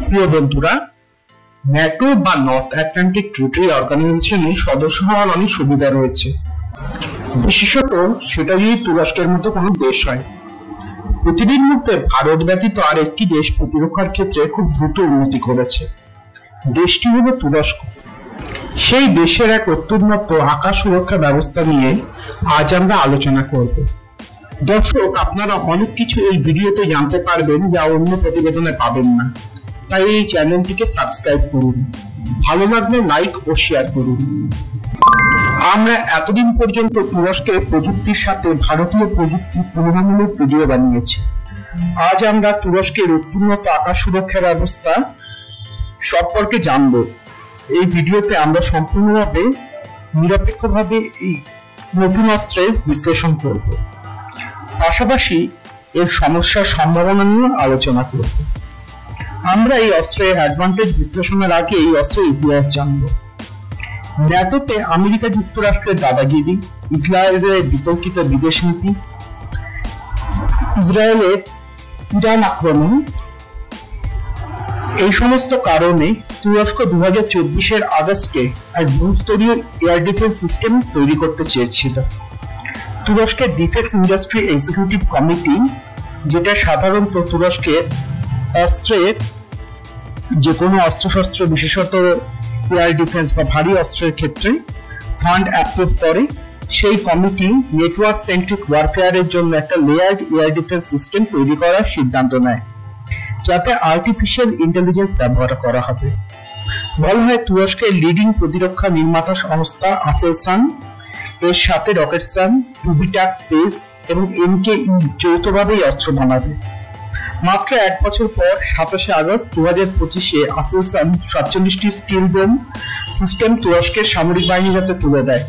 প্রিয় বন্ধুরা, ন্যাটো বা নর্থ আটলান্টিক ট্রিটি অর্গানাইজেশনে সদস্য হওয়ার অনেক সুবিধা রয়েছে, বিশেষত সেটা যদি তুরস্কের মতো কোনো দেশ হয়। পৃথিবীর মধ্যে ভারত ব্যতীত আর একটি দেশ প্রতিরক্ষার ক্ষেত্রে খুব দ্রুত উন্নতি করেছে। দেশটি হলো তুরস্ক। সেই দেশের এক অত্যুন্নত আকাশ সুরক্ষা ব্যবস্থা নিয়ে আজ আমরা আলোচনা করব। দর্শক, আপনারা অনেক কিছু এই ভিডিওতে জানতে পারবেন যা অন্য প্রতিবেদনে পাবেন না, তাই এই চ্যানেলটিকে সাবস্ক্রাইব করুন, ভালো লাগলে লাইক ও শেয়ার করুন। আমরা এতদিন পর্যন্ত তুরস্কের প্রযুক্তির সাথে ভারতীয় প্রযুক্তির তুলনামূলক ভিডিও বানিয়েছি। আজ আমরা তুরস্কের উন্নত আকাশ সুরক্ষা ব্যবস্থা সম্পর্কে জানব। এই ভিডিওতে আমরা সম্পূর্ণভাবে নিরপেক্ষভাবে এই নতুন অস্ত্রের বিশ্লেষণ করব, পাশাপাশি এর সমস্যার সম্ভাবনা নিয়ে আলোচনা করব। আমরা এই অস্ত্রের অ্যাডভান্টেজ বিশ্লেষণের আগে এই অস্ত্রের ইতিহাস জানব। ন্যাটোতে আমেরিকা যুক্তরাষ্ট্রের দাদাগিরি, ইসরায়েলের বিতর্কিত বিদেশ নীতি, ইসরায়েলের ইরান আক্রমণ, এই সমস্ত কারণে তুরস্ক 2024 আগস্টে এক বহুস্তরীয় এয়ার ডিফেন্স সিস্টেম তৈরি করতে চেয়েছিল। তুরস্কের ডিফেন্স ইন্ডাস্ট্রি এক্সিকিউটিভ কমিটি, যেটা সাধারণত তুরস্কের অস্ত্রের যে কোনো অস্ত্রশস্ত্র, বিশেষত এয়ার ডিফেন্স বা ভারী অস্ত্রের ক্ষেত্রে ফান্ড অ্যাপ্রুভ করে, সেই কমিটি নেটওয়ার্ক সেন্ট্রিক ওয়ারফেয়ারের জন্য একটা লেয়ার্ড এয়ার ডিফেন্স সিস্টেম তৈরি করার সিদ্ধান্ত নেয়, যাতে আর্টিফিশিয়াল ইন্টেলিজেন্স ব্যবহার করা হবে। বলা হয় তুরস্কের লিডিং প্রতিরক্ষা নির্মাতা সংস্থা আসেলসান এর সাথে রকেটসান, টুবিটাক, সেস এবং এমকেই যৌথভাবে অস্ত্র বানাবে। মাত্র এক বছর পর 27 আগস্ট 2025 আসেলসান 47টি স্টিল ডোম সিস্টেম তুরস্কের সামরিক বাহিনীর হাতে তুলে দেয়।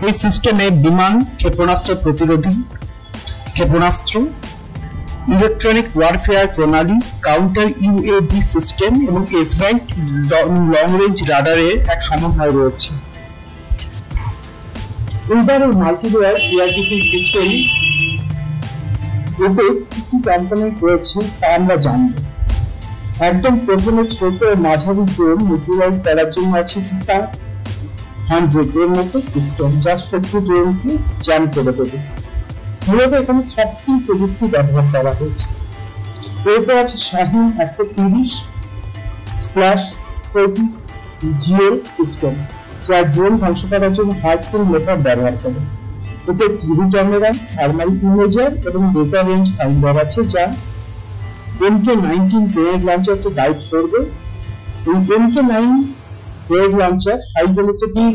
এই সিস্টেমে বিমান, ক্ষেপণাস্ত্র প্রতিরোধী ক্ষেপণাস্ত্র, ইলেকট্রনিক ওয়ারফেয়ার প্রণালী, কাউন্টার ইউএভি সিস্টেম এবং এস-ব্যান্ড লং রেঞ্জ রাডারের এক সমন্বয় রয়েছে। এইবারের মাল্টিলেয়ার এয়ার ডিফেন্স সিস্টেম এতে কি কি কম্পোনেন্ট রয়েছে তা আমরা জানব। একদম প্রথমে ছোট মাঝারি ড্রোন নিউট্রালাইজ করার জন্য আছে টিটা 100 এর মতো সিস্টেম, যা শত্রু ড্রোনকে জ্যাম করে দেবে। মূলত এখানে সবটি প্রযুক্তি ব্যবহার করা হয়েছে। এরপর আছে শাহিন 130/40 জিএল সিস্টেম, যা ড্রোন ধ্বংস করার জন্য হার্ডফুল মেথড ব্যবহার করে। এতে 3D ক্যামেরা, থার্মাল ইমেজার এবং লেজার রেঞ্জ ফাইন্ডার আছে, যা MK19 গ্রেনেড লঞ্চারকে গাইড করবে। এই MK9 grenade launcher high velocity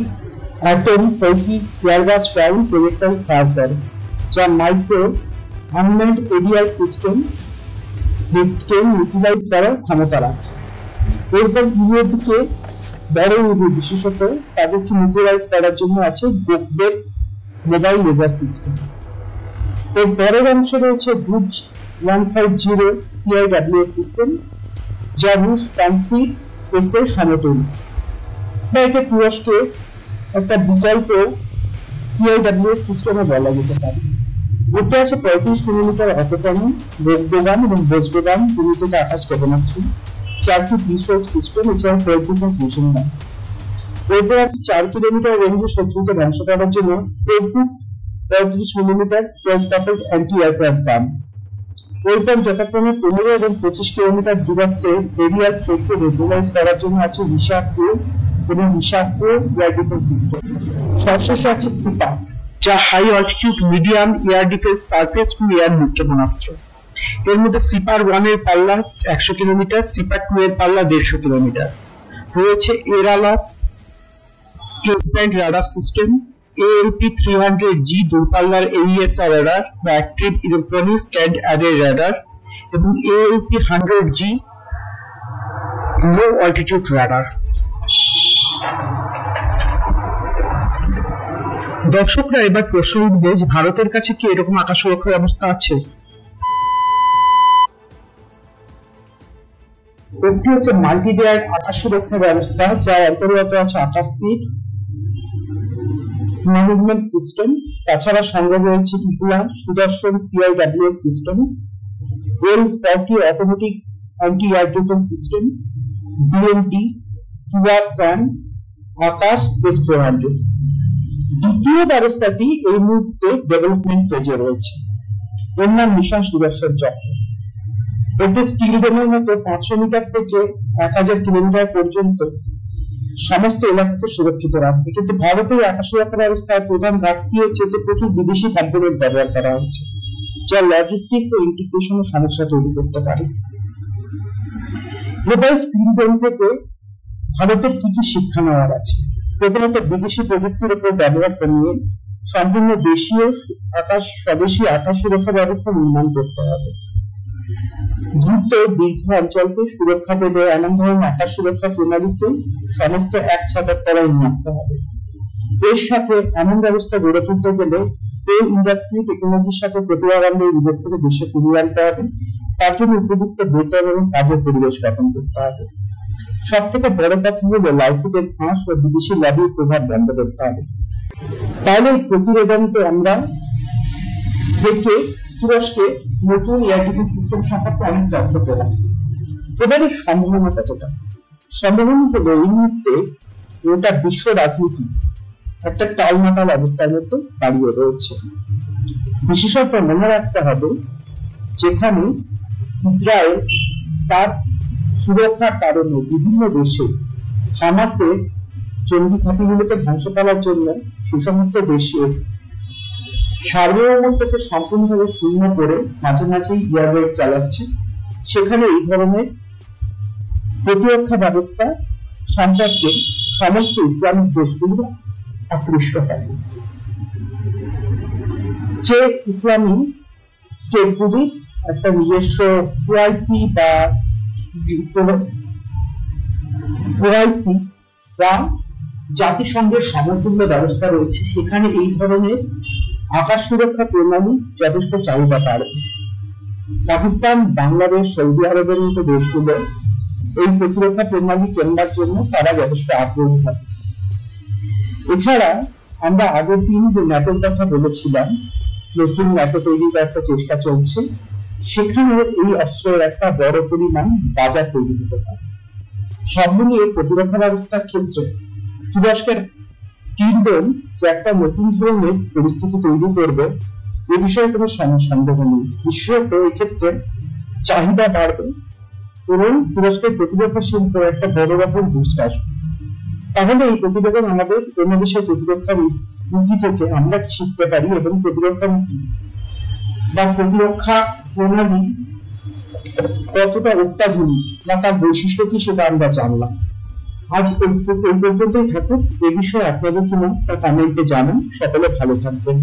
অ্যাটম 30 এয়ারবাস রাউন্ড প্রজেক্টাইল ফায়ার করে, যা মাইক্রো আনম্যান্ড এরিয়াল সিস্টেম কে নিউট্রালাইজ করার ক্ষমতা রাখে। এরপর ইউএভিকে বড় ইউএভি, বিশেষত তাদেরকে নিউট্রালাইজ করার জন্য আছে গোকবেক মোবাইল লেজার সিস্টেম। এর পরের অংশে রয়েছে বুজ 150 CIWS সিস্টেম, যা রুশ ফ্যান্সি এসের সমতুল্য, বা একে তুরস্কের একটা বিকল্প CIWS সিস্টেমে বলা যেতে পারে। এতে আছে 35 মিলিমিটার অটোটমি, বোগদোগান এবং বোজদোগান দুটো আকাশ ক্ষেপণাস্ত্র, 4টি বিশপ সিস্টেম, এছাড়া সেলফ ডিফেন্স মেশিন গান। এরপর আছে 4 কিলোমিটার রেঞ্জে শত্রুকে ধ্বংস করার জন্য 35 millimetre self propelled anti aircraft গান। এরপর যথাক্রমে 15 এবং 25 কিলোমিটার দূরত্বে এরিয়াল থ্রেটকে নিউট্রালাইজ করার জন্য আছে রিশাপ-2 এবং রিশাপ-4 এয়ার ডিফেন্স সিস্টেম। সর্বশেষে আছে সিপা, যা high altitude medium air defence surface to air ক্ষেপণাস্ত্র। এর মধ্যে সিপার-1 এর পাল্লা 100 কিলোমিটার, সিপার-2 এর পাল্লা 150 কিলোমিটার। রয়েছে এরালক এস-ব্যান্ড রাডার সিস্টেম, ALP-300G দূরপাল্লার AESR রাডার বা active electronic scanned array radar এবং ALP-100G লো অল্টিটিউড রাডার। দর্শকরা এবার প্রশ্ন উঠবে যে ভারতের কাছে কি এরকম আকাশ সুরক্ষা ব্যবস্থা আছে? একটি হচ্ছে মাল্টিলেয়ার আকাশ সুরক্ষা ব্যবস্থা, যার অন্তর্গত আছে আকাশতীর ম্যানেজমেন্ট সিস্টেম। তাছাড়া সঙ্গে রয়েছে ইকুলা Sudarshan CIWS system, L-40 automatic anti air defence system, বিএনটি, টুয়ারসান, আকাশ S-400। দ্বিতীয় ব্যবস্থাটি এই মুহূর্তে ডেভেলপমেন্ট ফেজে রয়েছে, এর নাম মিশন সুদর্শন চক্র। এতে স্টিলডোমের মতো 500 মিটার থেকে 1000 কিলোমিটার পর্যন্ত সমস্ত এলাকাকে সুরক্ষিত রাখবে। কিন্তু ভারতের আকাশ সুরক্ষা ব্যবস্থার প্রধান ঘাটতি হচ্ছে যে প্রচুর বিদেশি কম্পোনেন্ট ব্যবহার করা হচ্ছে, যা লজিস্টিক্স ও ইন্টিগ্রেশনের সমস্যা তৈরি করতে পারে। গ্লোবাল স্পিলডোম থেকে ভারতের কি কি শিক্ষা নেওয়ার আছে? প্রথমত, বিদেশি প্রযুক্তির উপর ব্যবহার কমিয়ে সম্পূর্ণ দেশীয় স্বদেশী আকাশ সুরক্ষা ব্যবস্থা নির্মাণ করতে হবে। দ্রুত দীর্ঘ অঞ্চলকে সুরক্ষা দেবে এমন ধরনের আকাশ সুরক্ষা প্রণালীকে সমস্ত এক ছাতার তলায় নিয়ে আসতে হবে। এর সাথে এমন ব্যবস্থা গড়ে তুলতে গেলে এই ইন্ডাস্ট্রি টেকনোলজির সাথে প্রতিভাবানদের বিদেশ থেকে দেশে ফিরিয়ে আনতে হবে। তার জন্য উপযুক্ত বেতন এবং কাজের পরিবেশ গঠন করতে হবে। সব থেকে বড় কথা হলো লাইফের ফাঁস ও বিদেশি লবির প্রভাব বন্ধ করতে হবে। তাহলে এই প্রতিবেদনকে আমরা দেখে তুরস্কে নতুন এয়ার ডিফেন্স সিস্টেম সম্পর্কে অনেক তথ্য পেলাম। এবারে সম্ভাবনা কতটা? সম্ভাবনা হলো এই মুহূর্তে গোটা বিশ্ব রাজনীতি একটা টালমাটাল অবস্থার মধ্যে দাঁড়িয়ে রয়েছে। বিশেষত মনে রাখতে হবে, যেখানে ইসরায়েল তার সুরক্ষার কারণে বিভিন্ন দেশে হামাসের জঙ্গি ঘাঁটিগুলোকে ধ্বংস করার জন্য সে সমস্ত দেশে সার্বভৌমত্বকে সম্পূর্ণভাবে ক্ষুণ্ণ করে মাঝে মাঝে এয়ারওয়েভ চালাচ্ছে, সেখানে এই ধরনের প্রতিরক্ষা ব্যবস্থা সম্পর্কে সমস্ত ইসলামিক দেশগুলো আকৃষ্ট হয়। যে ইসলামী স্টেটগুলি একটা নিজস্ব ওআইসি বা জাতিসংঘের সমতুল্য ব্যবস্থা রয়েছে, সেখানে এই ধরনের আকাশ সুরক্ষা প্রণালী যথেষ্ট চাহিদা বাড়বে। পাকিস্তান, বাংলাদেশ, সৌদি আরবের মতো দেশগুলো এই প্রতিরক্ষা প্রণালী কেন্দ্রের জন্য তারা যথেষ্ট আগ্রহী থাকে। এছাড়া আমরা আগের দিন যে ন্যাটোর কথা বলেছিলাম, নতুন ন্যাটো তৈরির একটা চেষ্টা চলছে, সেখানে এই অস্ত্রের একটা বড় পরিমাণ বাজার তৈরি হতে পারে। সব মিলিয়ে প্রতিরক্ষা ব্যবস্থার ক্ষেত্রে তুরস্কের স্কিলডোম যে একটা নতুন ধরনের পরিস্থিতি তৈরি করবে এ বিষয়ে কোনো সন্দেহ নেই। বিশেষত এক্ষেত্রে চাহিদা বাড়বে এবং তুরস্কের প্রতিরক্ষা শিল্প একটা বড় রকম বুস্ট আসবে। তাহলে এই প্রতিবেদন আমাদের অন্য দেশের প্রতিরক্ষা নীতি থেকে আমরা কি শিখতে পারি এবং প্রতিরক্ষা নীতি বা প্রতিরক্ষা প্রণালী কতটা অত্যাধুনিক বা তার বৈশিষ্ট্য কি সেটা আমরা জানলাম। আজ এই পর্যন্তই থাকুক। এ বিষয়ে আপনাদের কি মত তা কমেন্টে জানান। সকলে ভালো থাকবেন।